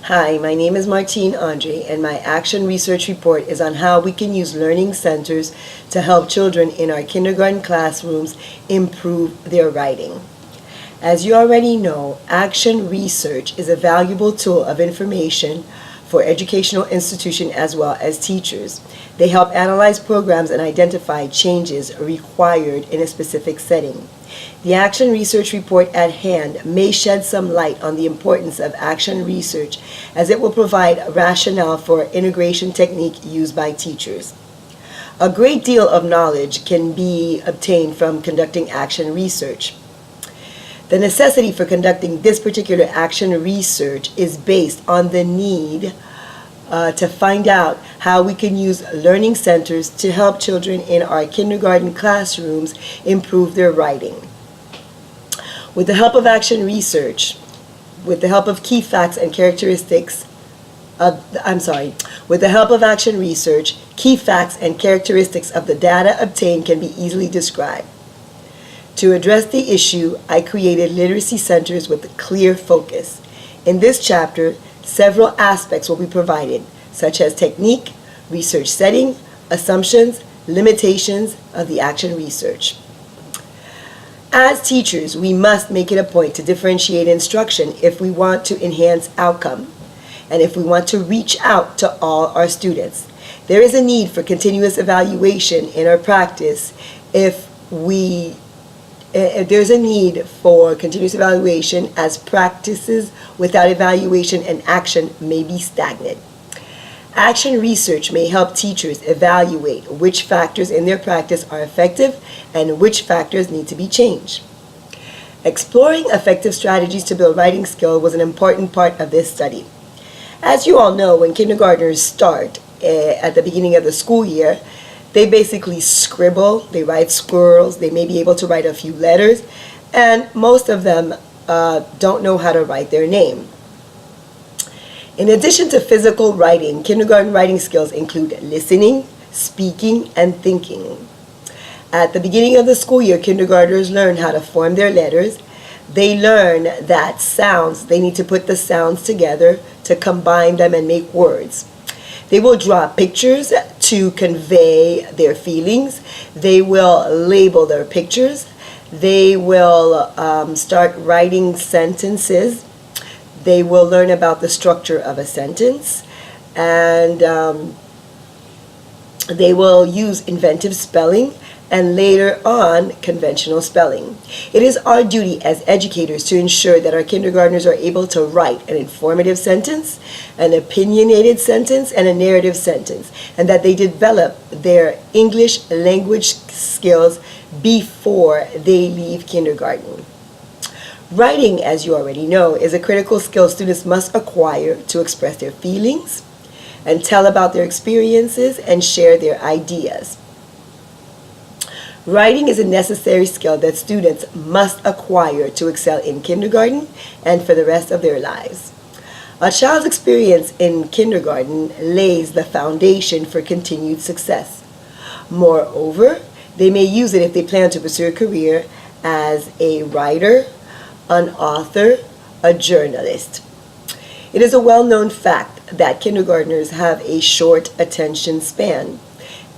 Hi, my name is Martine Andre, and my action research report is on how we can use learning centers to help children in our kindergarten classrooms improve their writing. As you already know, action research is a valuable tool of information for educational institutions as well as teachers. They help analyze programs and identify changes required in a specific setting. The action research report at hand may shed some light on the importance of action research, as it will provide a rationale for integration technique used by teachers. A great deal of knowledge can be obtained from conducting action research. The necessity for conducting this particular action research is based on the need to find out how we can use learning centers to help children in our kindergarten classrooms improve their writing. With the help of action research, with the help of key facts and characteristics with the help of action research, key facts and characteristics of the data obtained can be easily described. To address the issue, I created literacy centers with a clear focus. In this chapter, several aspects will be provided, such as technique, research setting, assumptions, limitations of the action research. As teachers, we must make it a point to differentiate instruction if we want to enhance outcome and if we want to reach out to all our students. There is a need for continuous evaluation in our practice there's a need for continuous evaluation, as practices without evaluation and action may be stagnant. Action research may help teachers evaluate which factors in their practice are effective and which factors need to be changed. Exploring effective strategies to build writing skill was an important part of this study. As you all know, when kindergartners start at the beginning of the school year, they basically scribble, they write squirrels, they may be able to write a few letters, and most of them don't know how to write their name. In addition to physical writing, kindergarten writing skills include listening, speaking, and thinking. At the beginning of the school year, kindergartners learn how to form their letters. They learn that sounds, they need to put the sounds together to combine them and make words. They will draw pictures to convey their feelings. They will label their pictures. They will start writing sentences. They will learn about the structure of a sentence, and they will use inventive spelling and later on conventional spelling. It is our duty as educators to ensure that our kindergartners are able to write an informative sentence, an opinionated sentence, and a narrative sentence, and that they develop their English language skills before they leave kindergarten. Writing, as you already know, is a critical skill students must acquire to express their feelings and tell about their experiences and share their ideas. Writing is a necessary skill that students must acquire to excel in kindergarten and for the rest of their lives. A child's experience in kindergarten lays the foundation for continued success. Moreover, they may use it if they plan to pursue a career as a writer, an author, a journalist. It is a well-known fact that kindergartners have a short attention span.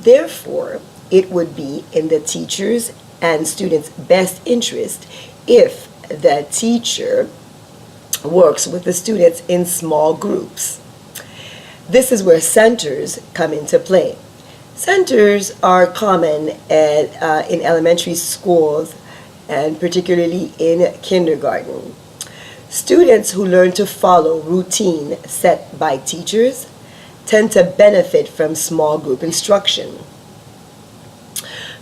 Therefore, it would be in the teacher's and students' best interest if the teacher works with the students in small groups. This is where centers come into play. Centers are common in elementary schools and particularly in kindergarten. Students who learn to follow routine set by teachers tend to benefit from small group instruction.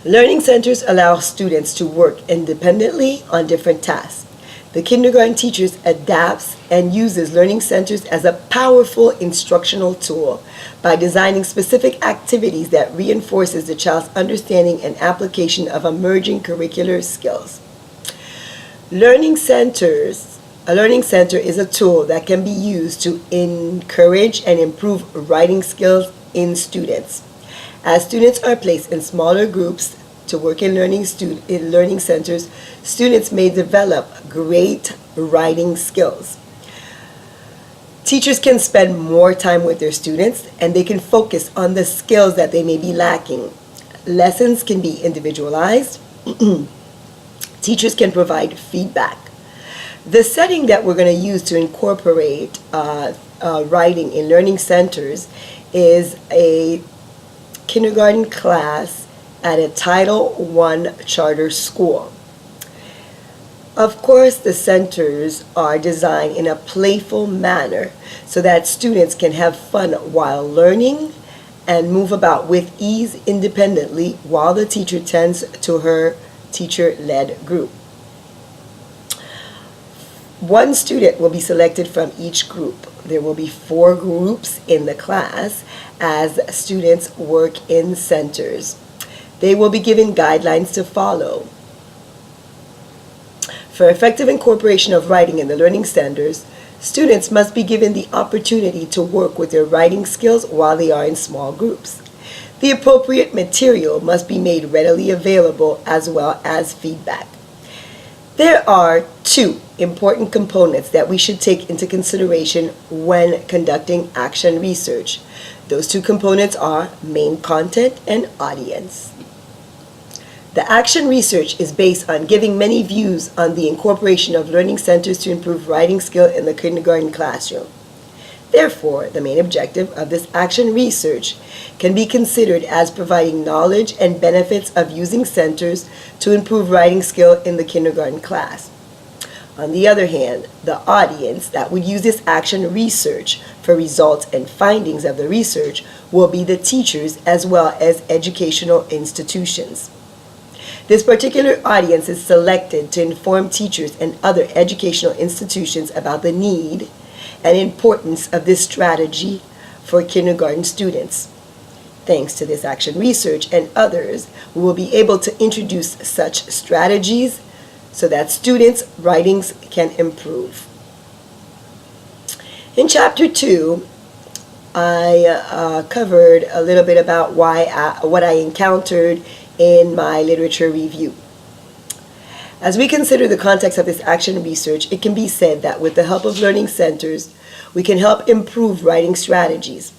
Learning centers allow students to work independently on different tasks. The kindergarten teachers adapts and uses learning centers as a powerful instructional tool by designing specific activities that reinforces the child's understanding and application of emerging curricular skills. A learning center is a tool that can be used to encourage and improve writing skills in students. As students are placed in smaller groups to work in learning centers, students may develop great writing skills. Teachers can spend more time with their students and they can focus on the skills that they may be lacking. Lessons can be individualized. Teachers can provide feedback. The setting that we're going to use to incorporate writing in learning centers is a kindergarten class at a Title I charter school. Of course, the centers are designed in a playful manner so that students can have fun while learning and move about with ease independently while the teacher tends to her teacher-led group. One student will be selected from each group. There will be 4 groups in the class as students work in centers. They will be given guidelines to follow. For effective incorporation of writing in the learning centers, students must be given the opportunity to work with their writing skills while they are in small groups. The appropriate material must be made readily available as well as feedback. There are 2 important components that we should take into consideration when conducting action research. Those 2 components are main content and audience. The action research is based on giving many views on the incorporation of learning centers to improve writing skill in the kindergarten classroom. Therefore, the main objective of this action research can be considered as providing knowledge and benefits of using centers to improve writing skill in the kindergarten class. On the other hand, the audience that would use this action research for results and findings of the research will be the teachers as well as educational institutions. This particular audience is selected to inform teachers and other educational institutions about the need and importance of this strategy for kindergarten students. Thanks to this action research and others, we will be able to introduce such strategies so that students' writings can improve. In Chapter 2, I covered a little bit about what I encountered in my literature review. As we consider the context of this action research, it can be said that with the help of learning centers, we can help improve writing strategies.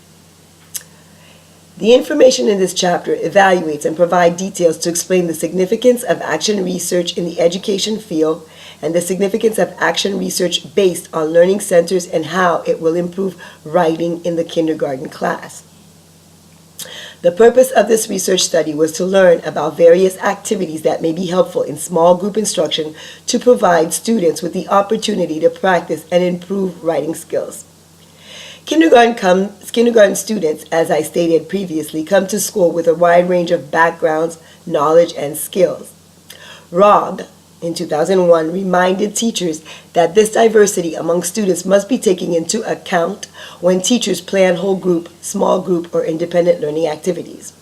The information in this chapter evaluates and provides details to explain the significance of action research in the education field and the significance of action research based on learning centers and how it will improve writing in the kindergarten class. The purpose of this research study was to learn about various activities that may be helpful in small group instruction to provide students with the opportunity to practice and improve writing skills. Kindergarten students, as I stated previously, come to school with a wide range of backgrounds, knowledge, and skills. Robb, in 2001, reminded teachers that this diversity among students must be taken into account when teachers plan whole group, small group, or independent learning activities.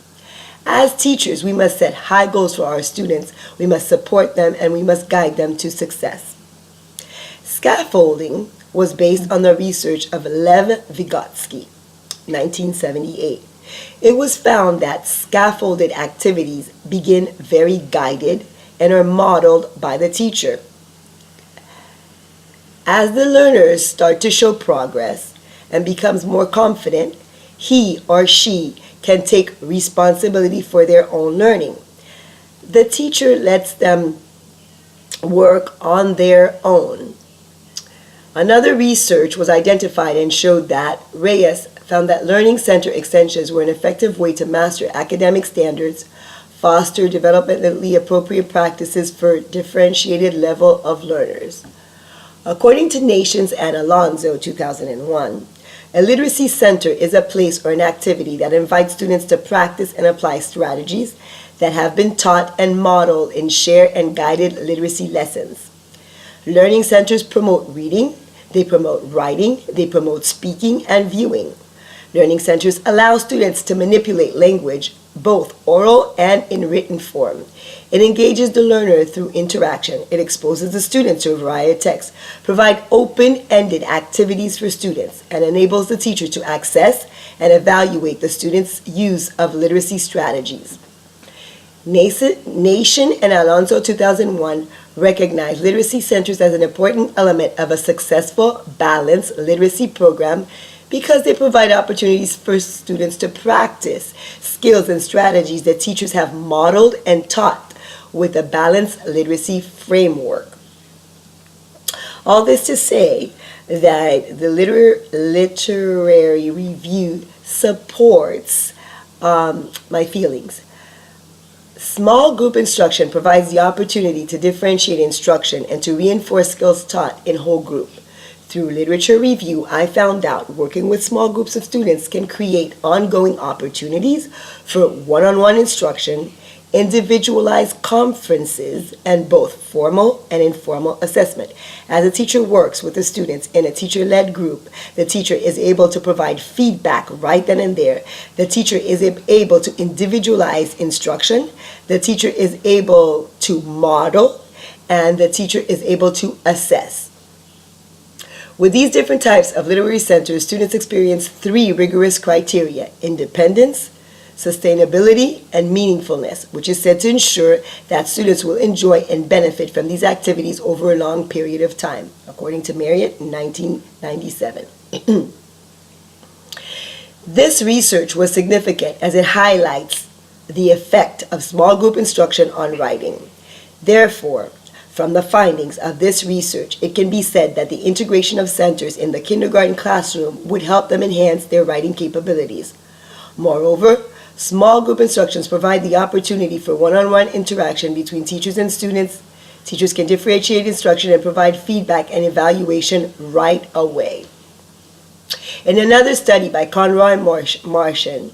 As teachers, we must set high goals for our students, we must support them, and we must guide them to success. Scaffolding was based on the research of Lev Vygotsky, 1978. It was found that scaffolded activities begin very guided and are modeled by the teacher. As the learners start to show progress and becomes more confident, he or she can take responsibility for their own learning. The teacher lets them work on their own. Another research was identified and showed that Reyes found that learning center extensions were an effective way to master academic standards, foster developmentally appropriate practices for differentiated level of learners. According to Nations and Alonso, 2001, a literacy center is a place or an activity that invites students to practice and apply strategies that have been taught and modeled in shared and guided literacy lessons. Learning centers promote reading, they promote writing, they promote speaking and viewing. Learning centers allow students to manipulate language, both oral and in written form. It engages the learner through interaction. It exposes the student to a variety of texts, provide open-ended activities for students, and enables the teacher to access and evaluate the student's use of literacy strategies. Nation and Alonso 2001 recognize literacy centers as an important element of a successful, balanced literacy program because they provide opportunities for students to practice skills and strategies that teachers have modeled and taught with a balanced literacy framework. All this to say that the literary review supports my feelings. Small group instruction provides the opportunity to differentiate instruction and to reinforce skills taught in whole group. Through literature review, I found out working with small groups of students can create ongoing opportunities for one-on-one instruction, individualized conferences, and both formal and informal assessment. As a teacher works with the students in a teacher-led group, the teacher is able to provide feedback right then and there. The teacher is able to individualize instruction. The teacher is able to model, and the teacher is able to assess. With these different types of literary centers, students experience 3 rigorous criteria: independence, sustainability, and meaningfulness, which is said to ensure that students will enjoy and benefit from these activities over a long period of time, according to Marriott in 1997. This research was significant as it highlights the effect of small group instruction on writing. Therefore, from the findings of this research, it can be said that the integration of centers in the kindergarten classroom would help them enhance their writing capabilities. Moreover, small group instructions provide the opportunity for one-on-one interaction between teachers and students. Teachers can differentiate instruction and provide feedback and evaluation right away. In another study by Conroy Martian,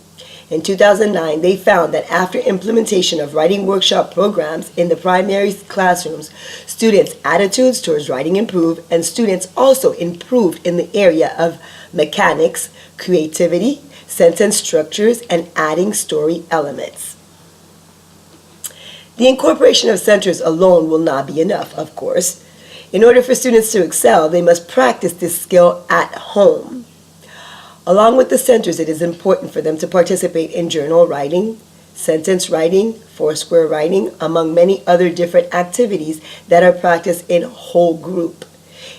in 2009, they found that after implementation of writing workshop programs in the primary classrooms, students' attitudes towards writing improved, and students also improved in the area of mechanics, creativity, sentence structures, and adding story elements. The incorporation of centers alone will not be enough, of course. In order for students to excel, they must practice this skill at home. Along with the centers, it is important for them to participate in journal writing, sentence writing, foursquare writing, among many other different activities that are practiced in whole group.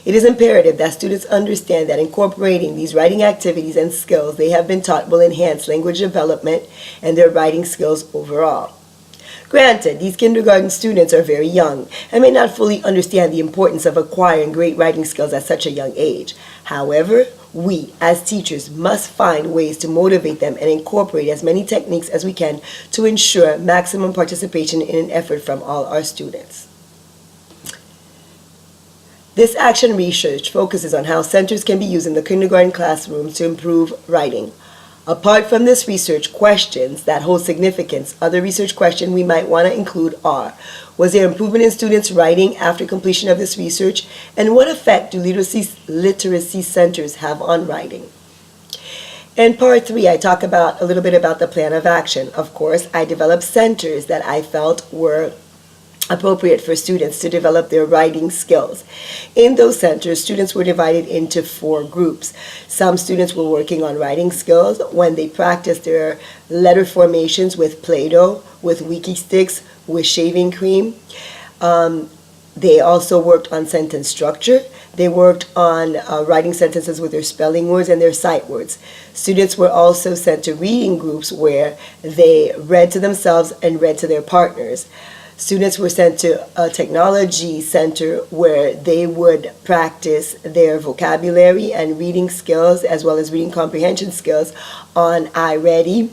It is imperative that students understand that incorporating these writing activities and skills they have been taught will enhance language development and their writing skills overall. Granted, these kindergarten students are very young and may not fully understand the importance of acquiring great writing skills at such a young age. However, we, as teachers, must find ways to motivate them and incorporate as many techniques as we can to ensure maximum participation in an effort from all our students. This action research focuses on how centers can be used in the kindergarten classroom to improve writing. Apart from this research, questions that hold significance, other research questions we might want to include are: was there improvement in students' writing after completion of this research? And what effect do literacy centers have on writing? In part 3, I talk about a little bit about the plan of action. Of course, I developed centers that I felt were appropriate for students to develop their writing skills. In those centers, students were divided into 4 groups. Some students were working on writing skills when they practiced their letter formations with Play-Doh, with Wiki Sticks, with shaving cream. They also worked on sentence structure. They worked on writing sentences with their spelling words and their sight words. Students were also sent to reading groups where they read to themselves and read to their partners. Students were sent to a technology center where they would practice their vocabulary and reading skills as well as reading comprehension skills on iReady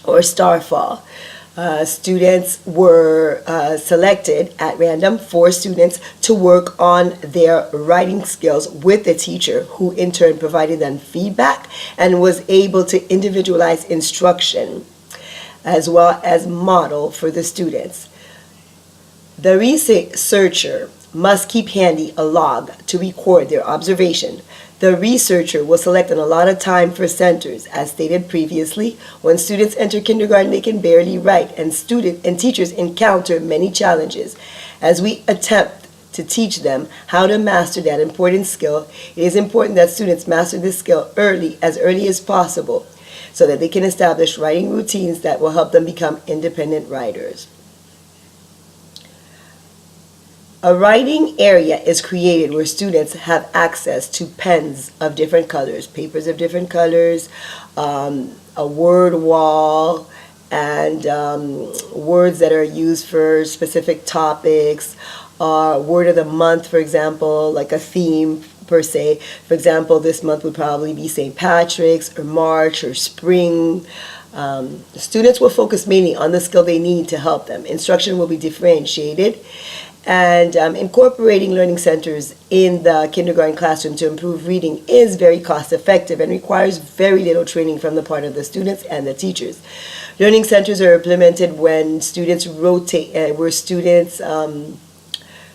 or Starfall. Students were selected at random, 4 students, to work on their writing skills with the teacher, who in turn provided them feedback and was able to individualize instruction as well as model for the students. The researcher must keep handy a log to record their observation. The researcher will select an allotted time for centers. As stated previously, when students enter kindergarten, they can barely write, and teachers encounter many challenges. As we attempt to teach them how to master that important skill, it is important that students master this skill as early as possible, so that they can establish writing routines that will help them become independent writers. A writing area is created where students have access to pens of different colors, papers of different colors, a word wall, and words that are used for specific topics. Word of the month, for example, like a theme per se. For example, this month would probably be St. Patrick's or March or spring. Students will focus mainly on the skill they need to help them. Instruction will be differentiated, and incorporating learning centers in the kindergarten classroom to improve reading is very cost effective and requires very little training from the part of the students and the teachers. Learning centers are implemented when students rotate,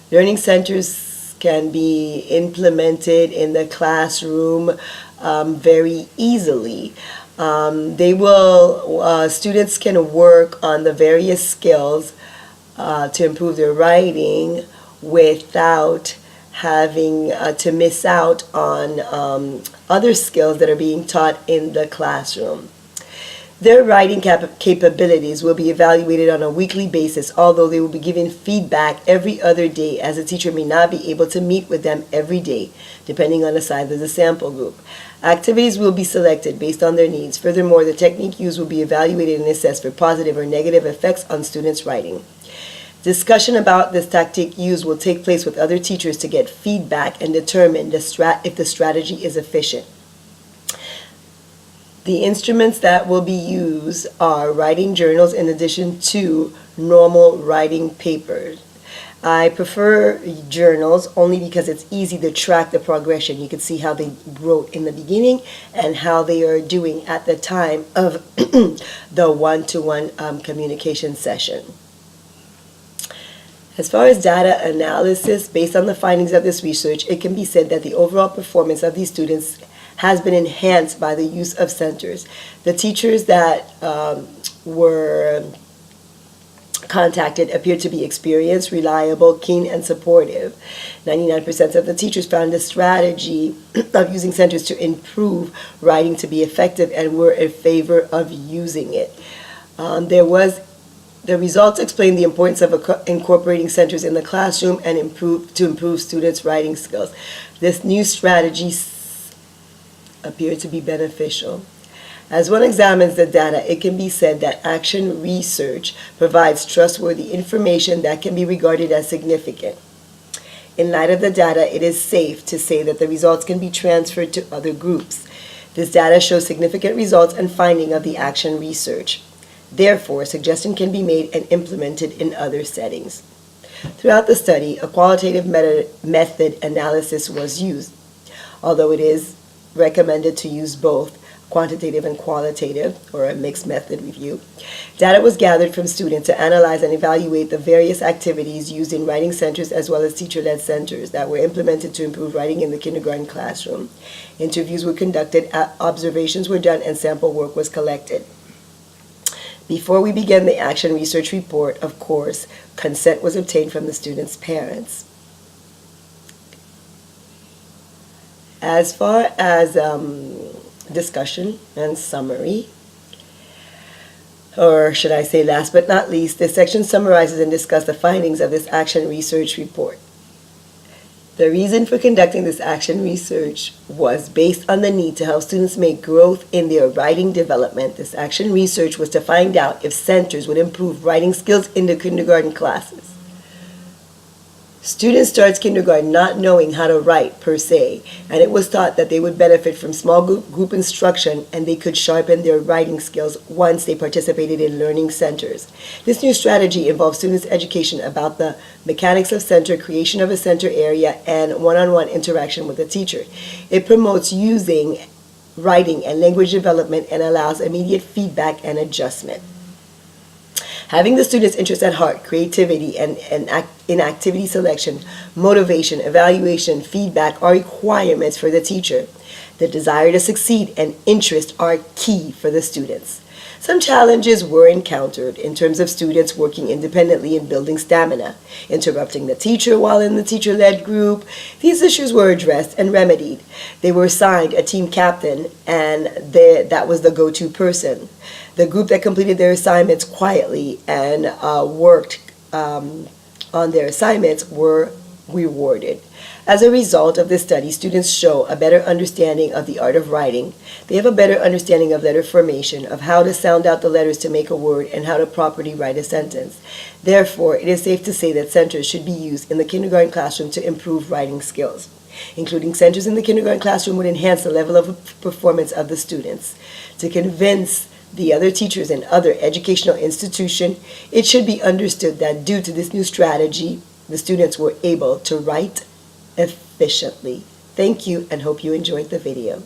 learning centers can be implemented in the classroom very easily. Students can work on the various skills to improve their writing without having to miss out on other skills that are being taught in the classroom. Their writing capabilities will be evaluated on a weekly basis, although they will be given feedback every other day, as a teacher may not be able to meet with them every day, depending on the size of the sample group. Activities will be selected based on their needs. Furthermore, the technique used will be evaluated and assessed for positive or negative effects on students' writing. Discussion about this tactic used will take place with other teachers to get feedback and determine if the strategy is efficient. The instruments that will be used are writing journals in addition to normal writing papers. I prefer journals only because it's easy to track the progression. You can see how they wrote in the beginning and how they are doing at the time of the one-to-one communication session. As far as data analysis, based on the findings of this research, it can be said that the overall performance of these students has been enhanced by the use of centers. The teachers that were contacted appeared to be experienced, reliable, keen, and supportive. 99% of the teachers found the strategy of using centers to improve writing to be effective and were in favor of using it. The results explain the importance of incorporating centers in the classroom and to improve students' writing skills. This new strategy appeared to be beneficial. As one examines the data, it can be said that action research provides trustworthy information that can be regarded as significant. In light of the data, it is safe to say that the results can be transferred to other groups. This data shows significant results and finding of the action research. Therefore, a suggestion can be made and implemented in other settings. Throughout the study, a qualitative method analysis was used. Although it is recommended to use both quantitative and qualitative, or a mixed method review, data was gathered from students to analyze and evaluate the various activities used in writing centers as well as teacher-led centers that were implemented to improve writing in the kindergarten classroom. Interviews were conducted, observations were done, and sample work was collected. Before we began the action research report, of course, consent was obtained from the students' parents. As far as discussion and summary, or should I say last but not least, this section summarizes and discusses the findings of this action research report. The reason for conducting this action research was based on the need to help students make growth in their writing development. This action research was to find out if centers would improve writing skills in the kindergarten classes. Students start kindergarten not knowing how to write per se, and it was thought that they would benefit from small group instruction and they could sharpen their writing skills once they participated in learning centers. This new strategy involves students' education about the mechanics of center, creation of a center area, and one-on-one interaction with the teacher. It promotes using writing and language development and allows immediate feedback and adjustment. Having the students' interest at heart, creativity, and in activity selection, motivation, evaluation, feedback are requirements for the teacher. The desire to succeed and interest are key for the students. Some challenges were encountered in terms of students working independently and building stamina, interrupting the teacher while in the teacher-led group. These issues were addressed and remedied. They were assigned a team captain, and that was the go-to person. The group that completed their assignments quietly and worked on their assignments were rewarded. As a result of this study, students show a better understanding of the art of writing. They have a better understanding of letter formation, of how to sound out the letters to make a word, and how to properly write a sentence. Therefore, it is safe to say that centers should be used in the kindergarten classroom to improve writing skills. Including centers in the kindergarten classroom would enhance the level of performance of the students. To convince the other teachers and other educational institutions, it should be understood that due to this new strategy, the students were able to write efficiently. Thank you and hope you enjoyed the video.